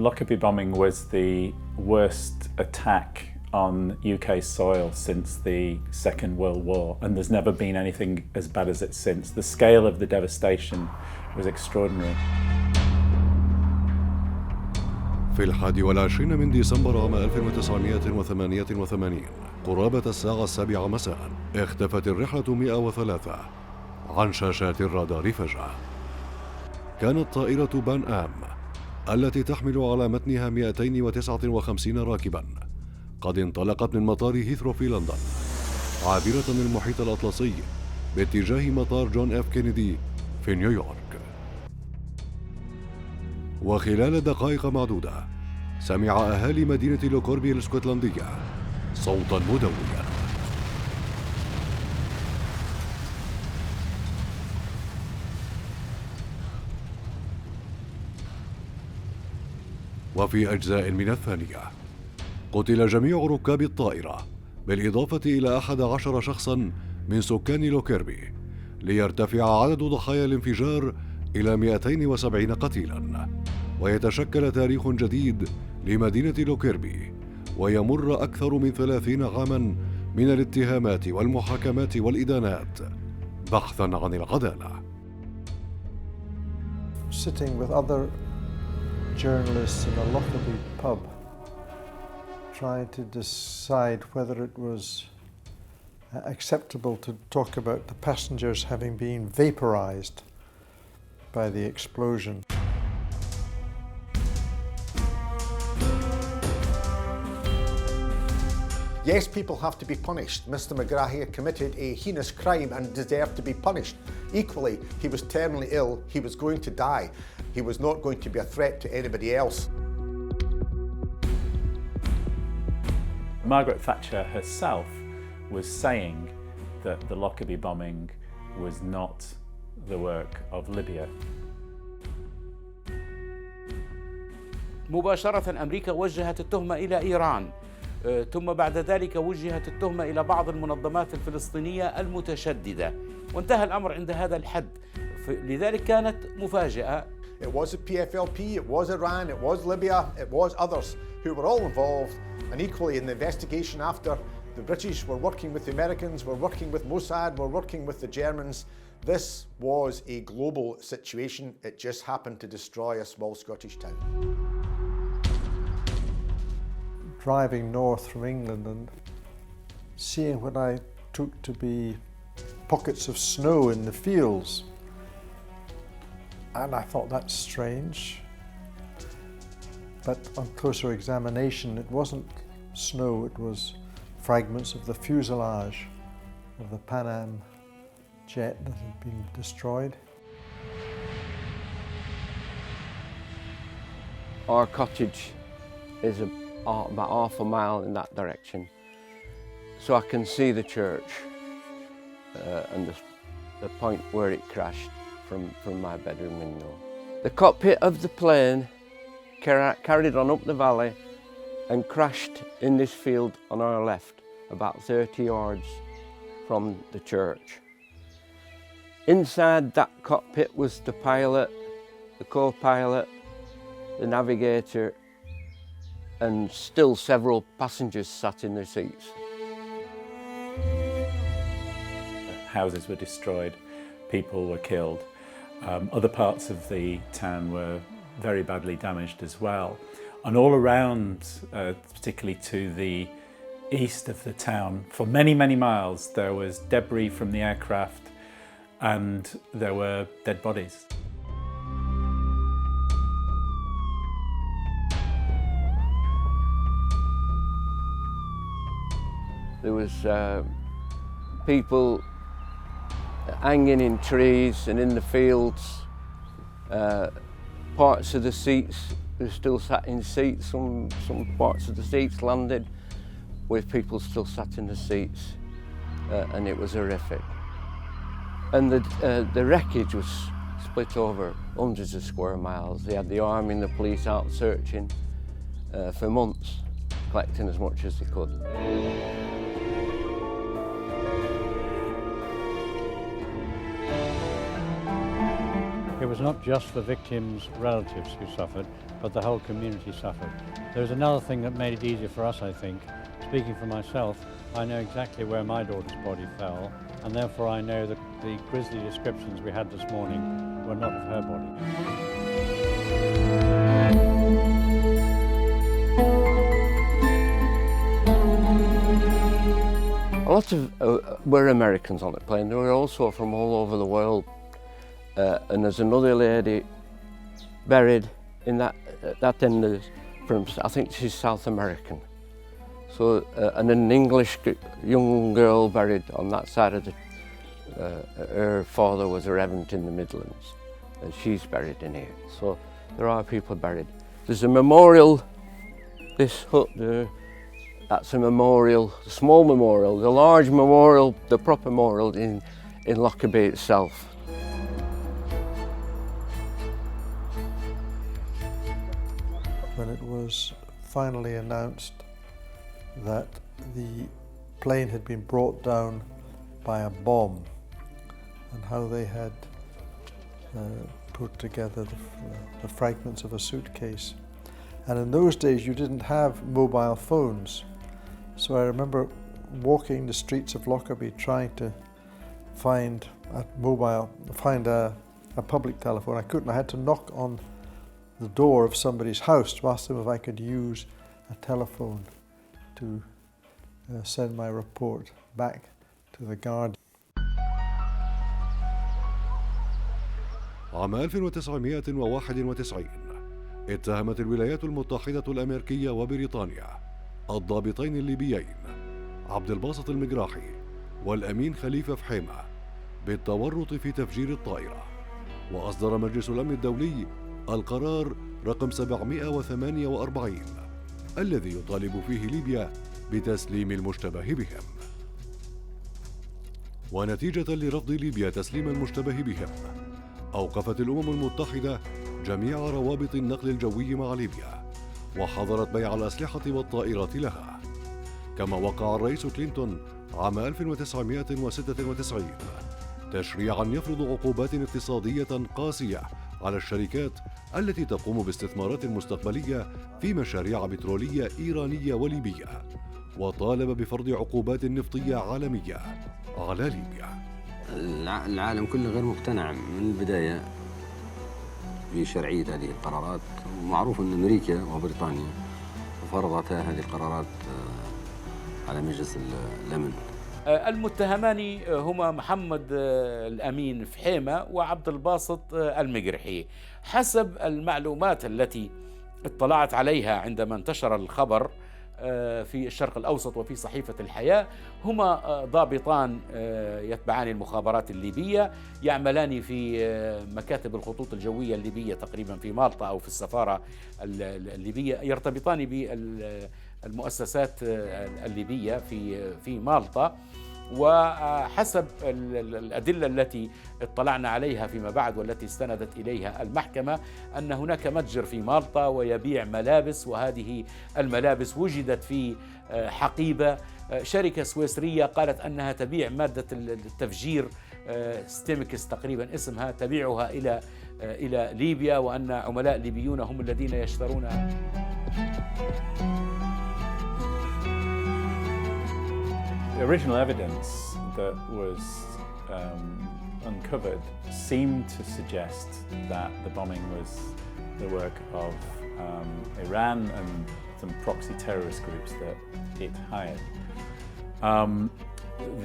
Lockerbie bombing was the worst attack on UK soil since the Second World War, and there's never been anything as bad as it since. The scale of the devastation was extraordinary. في 21 من ديسمبر عام 1988 قرابة الساعة 7 مساء اختفت الرحلة 103 عن شاشات الرادار فجأة. كانت طائرة بان آم التي تحمل على متنها 259 راكباً قد انطلقت من مطار هيثرو في لندن عابرة المحيط الأطلسي باتجاه مطار جون اف كينيدي في نيويورك. وخلال دقائق معدودة سمع أهالي مدينة لوكربي الاسكتلندية صوتاً مدوياً. وفي أجزاء من الثانية قتل جميع ركاب الطائرة بالإضافة إلى 11 شخصاً من سكان لوكربي ليرتفع عدد ضحايا الانفجار إلى 270 قتيلاً ويتشكل تاريخ جديد لمدينة لوكربي ويمر أكثر من 30 عاماً من الاتهامات والمحاكمات والإدانات بحثاً عن العدالة. Sitting with other journalists in a Lockerbie pub trying to decide whether it was acceptable to talk about the passengers having been vaporized by the explosion. Yes, people have to be punished. Mr. McGrahy committed a heinous crime and deserved to be punished. Equally, he was terminally ill, he was going to die. He was not going to be a threat to anybody else. Margaret Thatcher herself was saying that the Lockerbie bombing was not the work of Libya. مباشرة أمريكا وجهت التهمة إلى إيران، ثم بعد ذلك وجهت التهمة إلى بعض المنظمات الفلسطينية المتشددة، وانتهى الأمر عند هذا الحد. لذلك كانت مفاجأة. It was the PFLP, it was Iran, it was Libya, it was others who were all involved, and equally in the investigation after, the British were working with the Americans, were working with Mossad, were working with the Germans. This was a global situation. It just happened to destroy a small Scottish town. Driving north from England and seeing what I took to be pockets of snow in the fields. And I thought that's strange. But on closer examination, it wasn't snow, it was fragments of the fuselage of the Pan Am jet that had been destroyed. Our cottage is about half a mile in that direction, so I can see the church and the point where it crashed from my bedroom window. The cockpit of the plane carried on up the valley and crashed in this field on our left, about 30 yards from the church. Inside that cockpit was the pilot, the co-pilot, the navigator, and still several passengers sat in their seats. Houses were destroyed, people were killed. Other parts of the town were very badly damaged as well. And all around, particularly to the east of the town, for many, many miles, there was debris from the aircraft and there were dead bodies. There was people hanging in trees and in the fields. Parts of the seats, they still sat in seats. Some parts of the seats landed with people still sat in the seats, and it was horrific. And the wreckage was split over hundreds of square miles. They had the army and the police out searching for months, collecting as much as they could. It was not just the victims' relatives who suffered, but the whole community suffered. There was another thing that made it easier for us, I think. Speaking for myself, I know exactly where my daughter's body fell, and therefore I know that the grisly descriptions we had this morning were not of her body. Lots of were Americans on the plane. They were also from all over the world. And there's another lady buried in that end from, I think she's South American. So, and an English young girl buried on that side of the, her father was a reverend in the Midlands, and she's buried in here. So there are people buried. There's a memorial, this hut there, that's a memorial, a small memorial. The large memorial, the proper memorial in Lockerbie itself. When it was finally announced that the plane had been brought down by a bomb, and how they had put together the fragments of a suitcase. And in those days you didn't have mobile phones. So I remember walking the streets of Lockerbie trying to find a public telephone. I couldn't. I had to knock on the door of somebody's house to ask them if I could use a telephone to send my report back to the Guardian. عام 1991 اتهمت الولايات المتحدة الأمريكية وبريطانيا الضابطين الليبيين عبد الباسط المقرحي والأمين خليفة فحيمة بالتورط في تفجير الطائرة، وأصدر مجلس الأمن الدولي القرار رقم 748 الذي يطالب فيه ليبيا بتسليم المشتبه بهم. ونتيجة لرفض ليبيا تسليم المشتبه بهم، أوقفت الأمم المتحدة جميع روابط النقل الجوي مع ليبيا، وحظرت بيع الأسلحة والطائرات لها. كما وقع الرئيس كلينتون عام 1996 تشريعاً يفرض عقوبات اقتصادية قاسية على الشركات التي تقوم باستثمارات مستقبلية في مشاريع بترولية إيرانية وليبية، وطالب بفرض عقوبات نفطية عالمية على ليبيا. العالم كله غير مقتنع من البداية بشرعية هذه القرارات، ومعروف أن أمريكا وبريطانيا فرضتا هذه القرارات على مجلس الأمن. المتهمان هما محمد الأمين فحيمة وعبد الباسط المقرحي. حسب المعلومات التي اطلعت عليها عندما انتشر الخبر في الشرق الأوسط وفي صحيفة الحياة، هما ضابطان يتبعان المخابرات الليبية، يعملان في مكاتب الخطوط الجوية الليبية تقريبا في مالطا أو في السفارة الليبية، يرتبطان بالمؤسسات الليبية في مالطا. وحسب الأدلة التي اطلعنا عليها فيما بعد والتي استندت إليها المحكمة أن هناك متجر في مالطا ويبيع ملابس، وهذه الملابس وجدت في حقيبة شركة سويسرية قالت أنها تبيع مادة التفجير ستيمكس تقريبا اسمها، تبيعها إلى ليبيا، وأن عملاء ليبيون هم الذين يشترونها. The original evidence that was uncovered seemed to suggest that the bombing was the work of Iran and some proxy terrorist groups that it hired.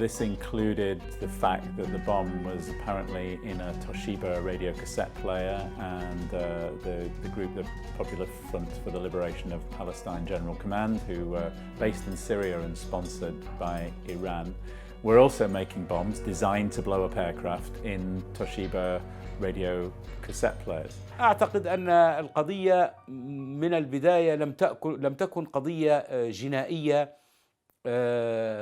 This included the fact that the bomb was apparently in a Toshiba radio cassette player, and the group, the Popular Front for the Liberation of Palestine General Command, who were based in Syria and sponsored by Iran, were also making bombs designed to blow up aircraft in Toshiba radio cassette players. أعتقد أن القضية من البداية لم تكن قضية جنائية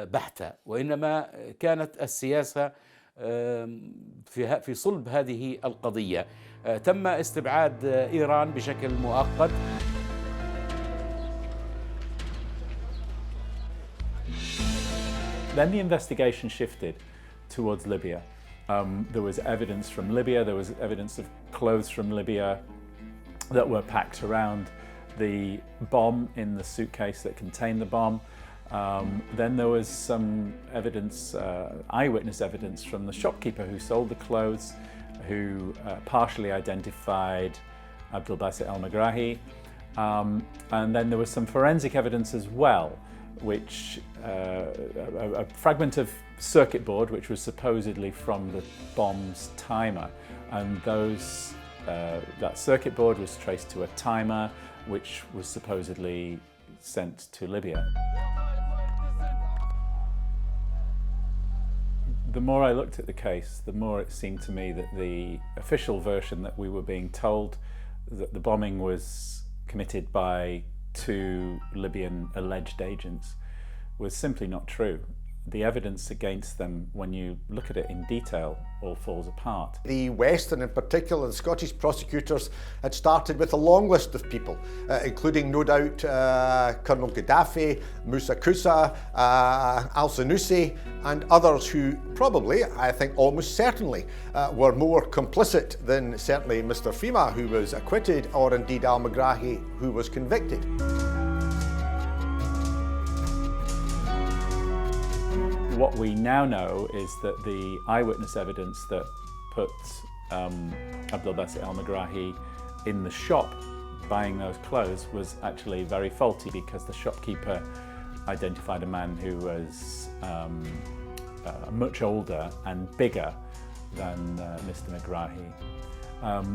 بحتة، وإنما كانت السياسة في صلب هذه القضية. تم استبعاد إيران بشكل مؤقت. Then the investigation shifted towards Libya, There was evidence from Libya, there was evidence of clothes from Libya that were packed around the bomb in the suitcase that contained the bomb. Then there was some evidence, eyewitness evidence from the shopkeeper who sold the clothes, who partially identified Abdelbasit al-Megrahi. And then there was some forensic evidence as well, which a fragment of circuit board which was supposedly from the bomb's timer, and that circuit board was traced to a timer which was supposedly sent to Libya. The more I looked at the case, the more it seemed to me that the official version that we were being told, that the bombing was committed by 2 Libyan alleged agents, was simply not true. The evidence against them, when you look at it in detail, all falls apart. The West, and in particular the Scottish prosecutors, had started with a long list of people, including no doubt Colonel Qaddafi, Musa Kusa, al-Sanusi, and others who probably, I think almost certainly, were more complicit than certainly Mr. Fima, who was acquitted, or indeed al-Megrahi, who was convicted. What we now know is that the eyewitness evidence that put Abdelbasit al-Megrahi in the shop buying those clothes was actually very faulty, because the shopkeeper identified a man who was much older and bigger than Mr. Megrahi.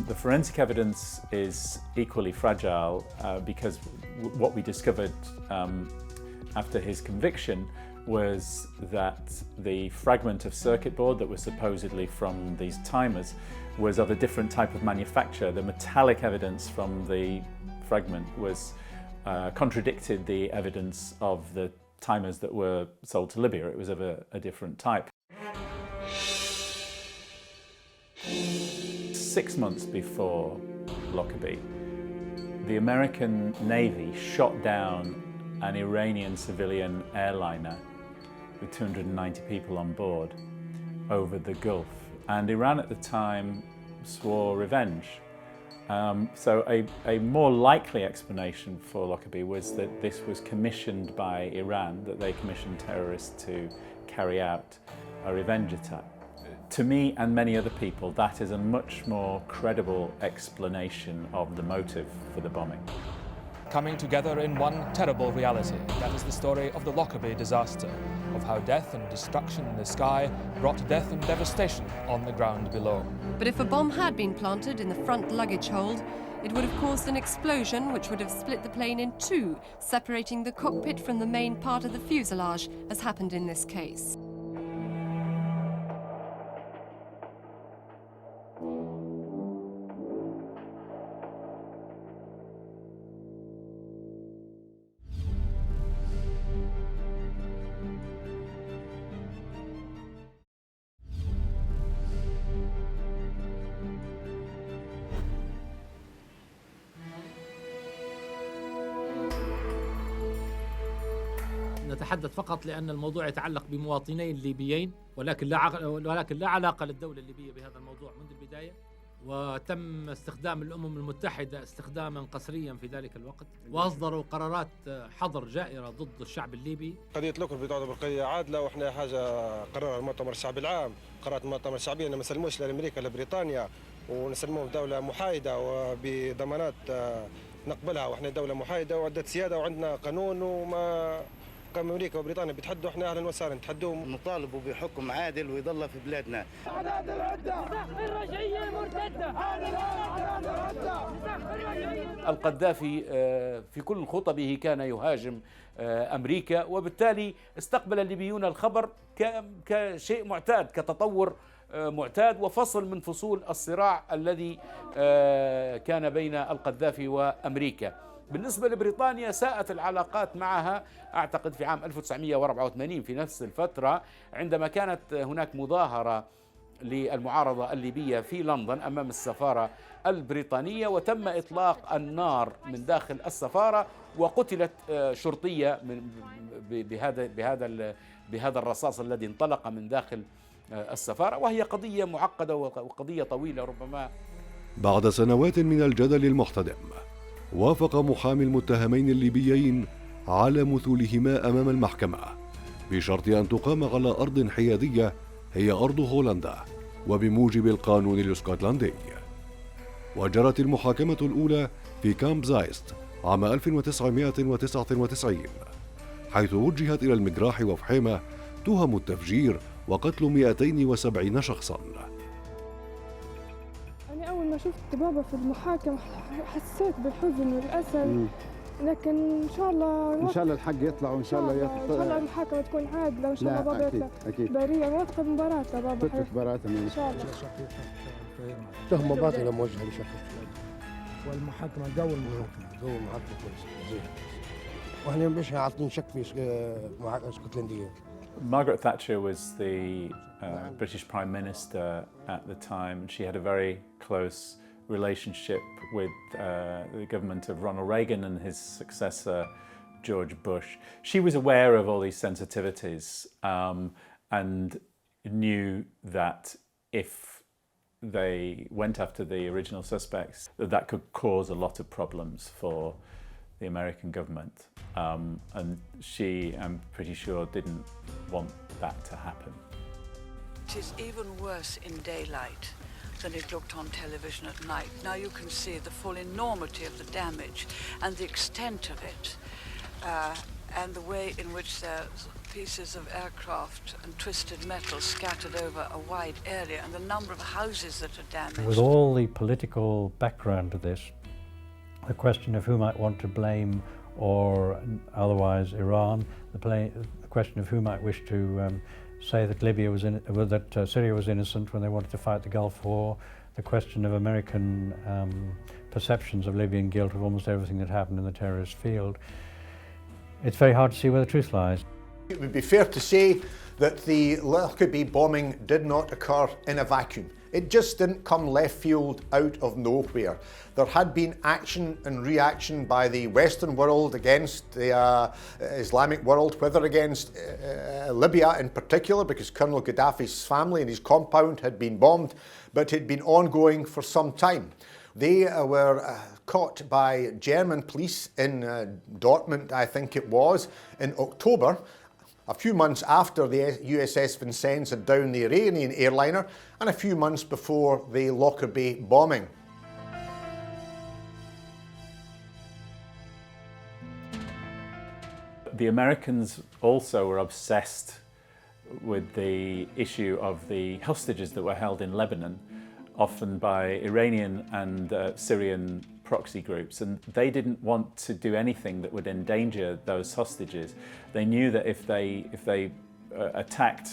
The forensic evidence is equally fragile because what we discovered after his conviction was that the fragment of circuit board that was supposedly from these timers was of a different type of manufacture. The metallic evidence from the fragment was contradicted the evidence of the timers that were sold to Libya. It was of a different type. 6 months before Lockerbie, the American Navy shot down an Iranian civilian airliner with 290 people on board over the Gulf, and Iran at the time swore revenge. So a more likely explanation for Lockerbie was that this was commissioned by Iran, that they commissioned terrorists to carry out a revenge attack. To me and many other people, that is a much more credible explanation of the motive for the bombing. Coming together in one terrible reality. That is the story of the Lockerbie disaster, of how death and destruction in the sky brought death and devastation on the ground below. But if a bomb had been planted in the front luggage hold, it would have caused an explosion which would have split the plane in 2, separating the cockpit from the main part of the fuselage, as happened in this case. نتحدث فقط لأن الموضوع يتعلق بمواطنين ليبيين، ولكن لا علاقة للدولة الليبية بهذا الموضوع منذ البداية، وتم استخدام الأمم المتحدة استخداما قسريا في ذلك الوقت، وأصدروا قرارات حظر جائرة ضد الشعب الليبي. قضية لوكربي تعتبر قضية عادلة، وإحنا حاجة قررها المؤتمر الشعبي العام، قرارات المؤتمر الشعبي أن ما نسلموش لأمريكا لبريطانيا، ونسلموه دولة محايدة وبضمانات نقبلها، وإحنا دولة محايدة وعدة سيادة وعندنا قانون، وما كان أمريكا وبريطانيا بيتحدوا، احنا أهلا وسهلا نتحدوهم. نطالبوا بحكم عادل ويظل في بلادنا. أعداد العدة الرجعية المرتدة. القذافي في كل خطبه كان يهاجم أمريكا، وبالتالي استقبل الليبيون الخبر كشيء معتاد، كتطور معتاد وفصل من فصول الصراع الذي كان بين القذافي وأمريكا. بالنسبة لبريطانيا ساءت العلاقات معها، أعتقد في عام 1984 في نفس الفترة، عندما كانت هناك مظاهرة للمعارضة الليبية في لندن أمام السفارة البريطانية، وتم إطلاق النار من داخل السفارة، وقتلت شرطية بهذا الرصاص الذي انطلق من داخل السفارة، وهي قضية معقدة وقضية طويلة ربما. بعد سنوات من الجدل المحتدم، وافق محامي المتهمين الليبيين على مثولهما أمام المحكمة بشرط أن تقام على أرض حيادية هي أرض هولندا وبموجب القانون الاسكتلندي. وجرت المحاكمة الأولى في كامب زايست عام 1999، حيث وجهت إلى المقرحي وفحيمة تهم التفجير وقتل 270 شخصاً. أنا أول ما شفت بابا في المحاكمة حسيت بالحزن والأسى، لكن إن شاء الله الحق يطلع، وإن شاء الله إن شاء الله المحاكمة تكون عادلة، وإن شاء الله بابا يطلع بريء واثقة من براءته. بابا تثبت براءته إن شاء الله. تهمة باطلة موجهة لشركة والمحاكمة جو المحاكمة كويس، وإحنا مش عاطين شك في الاسكتلندية. Margaret Thatcher was the British Prime Minister at the time, and she had a very close relationship with the government of Ronald Reagan and his successor, George Bush. She was aware of all these sensitivities and knew that if they went after the original suspects, that could cause a lot of problems for the American government. And she, I'm pretty sure, didn't want that to happen. It is even worse in daylight than it looked on television at night. Now you can see the full enormity of the damage and the extent of it, and the way in which there's pieces of aircraft and twisted metal scattered over a wide area, and the number of houses that are damaged. With all the political background to this, the question of who might want to blame or otherwise Iran, the question of who might wish to say that Syria was innocent when they wanted to fight the Gulf War, the question of American perceptions of Libyan guilt of almost everything that happened in the terrorist field. It's very hard to see where the truth lies. It would be fair to say that the Lockerbie bombing did not occur in a vacuum. It just didn't come left field out of nowhere. There had been action and reaction by the Western world against the Islamic world, whether against Libya in particular, because Colonel Qaddafi's family and his compound had been bombed, but it had been ongoing for some time. They were caught by German police in Dortmund, I think it was, in October, a few months after the USS Vincennes had downed the Iranian airliner, and a few months before the Lockerbie bombing. The Americans also were obsessed with the issue of the hostages that were held in Lebanon, often by Iranian and Syrian proxy groups, and they didn't want to do anything that would endanger those hostages. They knew that if they attacked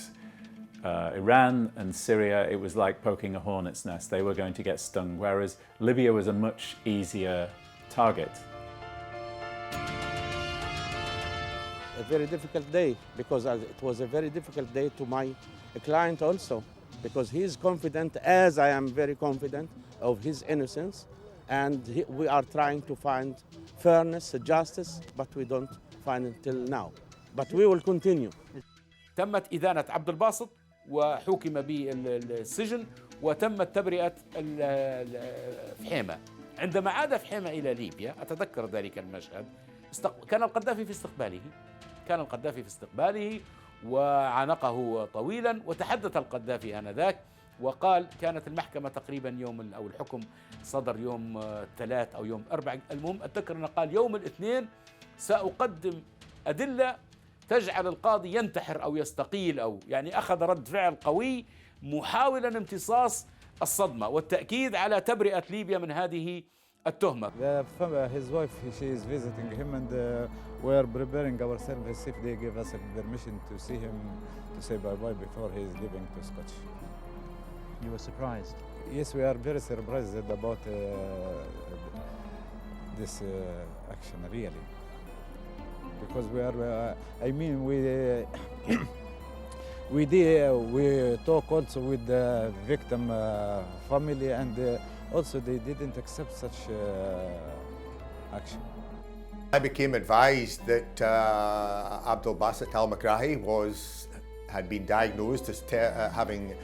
Iran and Syria, it was like poking a hornet's nest. They were going to get stung, whereas Libya was a much easier target. A very difficult day, because it was a very difficult day to my client also, because he is confident, as I am very confident, of his innocence, and we are trying to find fairness, justice, but we don't find it till now. But we will continue. تمت إدانة عبد الباسط وحكم بالسجن، وتمت تبرئة فحيمة. عندما عاد فحيمة إلى ليبيا، أتذكر ذلك المشهد، كان القذافي في استقباله وعانقه طويلا، وتحدث القذافي آنذاك وقال كانت المحكمة تقريبا أو الحكم صدر يوم 3 أو يوم 4، المهم أتذكر أنه قال يوم الاثنين سأقدم أدلة تجعل القاضي ينتحر أو يستقيل، أو يعني أخذ رد فعل قوي محاولا امتصاص الصدمة والتأكيد على تبرئة ليبيا من هذه التهمة. His wife, she is visiting him, and we are preparing ourselves if they give us permission to see him, to say bye-bye before he is leaving to Scotch. You were surprised? Yes, we are very surprised about this action, really. Because we are, we talk also with the victim family, and also they didn't accept such action. I became advised that Abdel Basset al-Makarahi was had been diagnosed as having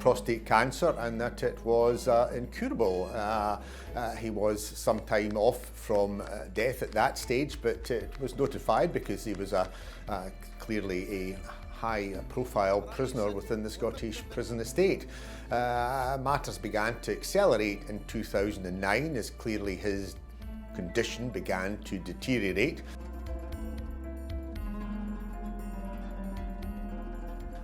prostate cancer and that it was incurable. He was some time off from death at that stage, but it was notified because he was clearly a high-profile prisoner within the Scottish prison estate. Matters began to accelerate in 2009 as clearly his condition began to deteriorate.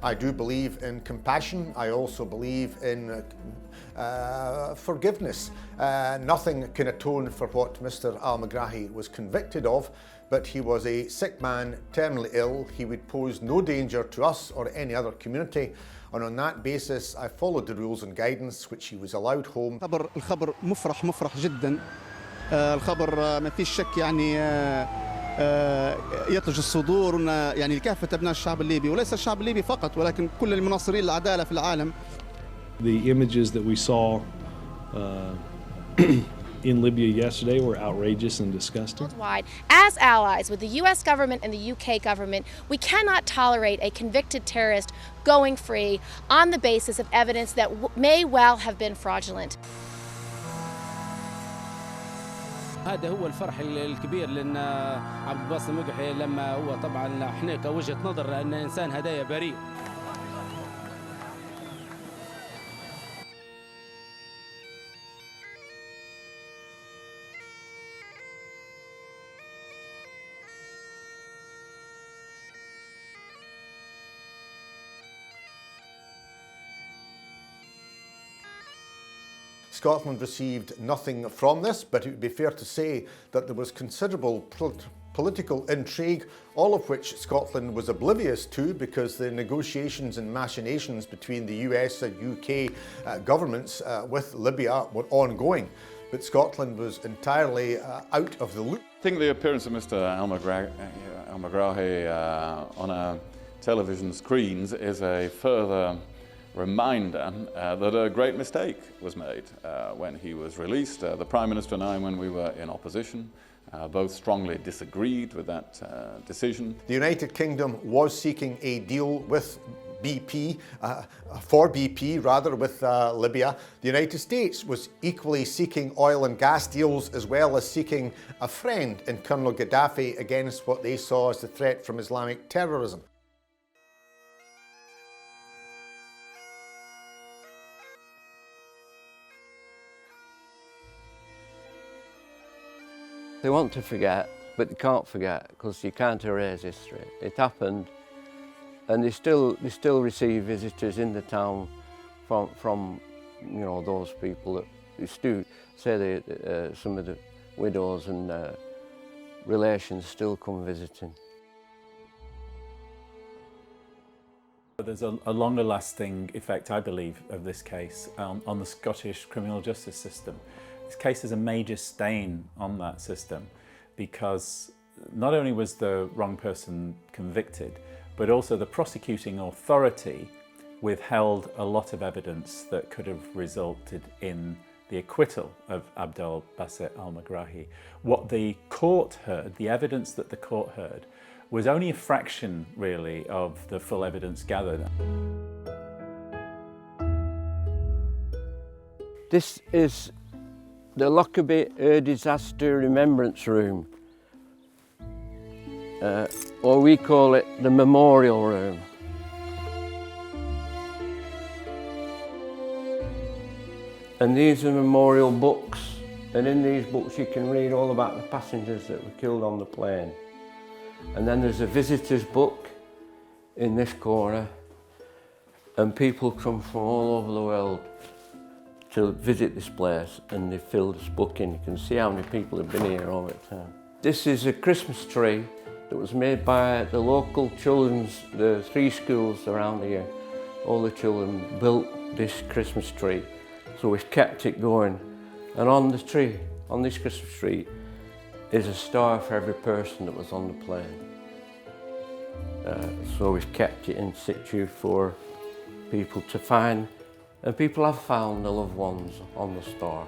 I do believe in compassion. I also believe in forgiveness. Nothing can atone for what Mr. al-Meqrahi was convicted of, but he was a sick man, terminally ill. He would pose no danger to us or any other community. And on that basis, I followed the rules and guidance which he was allowed home. الخبر مفرح جدا. الخبر ما فيش شك يعني يطلج الصدور يعني لكافة أبناء الشعب الليبي وليس الشعب الليبي فقط ولكن كل المناصرين للعدالة في العالم. The images that we saw in Libya yesterday were outrageous and disgusting. Worldwide, as allies with the US government and the UK government, we cannot tolerate a convicted terrorist going free on the basis of evidence that may well have been fraudulent. هذا هو الفرح الكبير لأن عبد الباسط المقرحي لما هو طبعا احنا كوجهة نظر أن إنسان هدايا بريء. Scotland received nothing from this, but it would be fair to say that there was considerable political intrigue, all of which Scotland was oblivious to because the negotiations and machinations between the US and UK governments with Libya were ongoing. But Scotland was entirely out of the loop. I think the appearance of Mr. al-Meqrahi on our television screens is a further reminder that a great mistake was made when he was released. The Prime Minister and I, when we were in opposition, both strongly disagreed with that decision. The United Kingdom was seeking a deal with BP, with Libya. The United States was equally seeking oil and gas deals as well as seeking a friend in Colonel Gaddafi against what they saw as the threat from Islamic terrorism. They want to forget, but they can't forget because you can't erase history. It happened, and they still receive visitors in the town from you know, those people that still say some of the widows and relations still come visiting. There's a longer lasting effect, I believe, of this case on the Scottish criminal justice system. This case is a major stain on that system because not only was the wrong person convicted, but also the prosecuting authority withheld a lot of evidence that could have resulted in the acquittal of Abdel Basset al-Meqrahi. What the court heard, the evidence that the court heard, was only a fraction, really, of the full evidence gathered. This is the Lockerbie Air Disaster Remembrance Room, or we call it the Memorial Room. And these are memorial books, and in these books you can read all about the passengers that were killed on the plane. And then there's a visitor's book in this corner, and people come from all over the world to visit this place, and they fill this book in. You can see how many people have been here over time. This is a Christmas tree that was made by the local children's, the 3 schools around here. All the children built this Christmas tree, so we've kept it going. And on the tree, on this Christmas tree, is a star for every person that was on the plane. So we've kept it in situ for people to find, and people have found their loved ones on the star.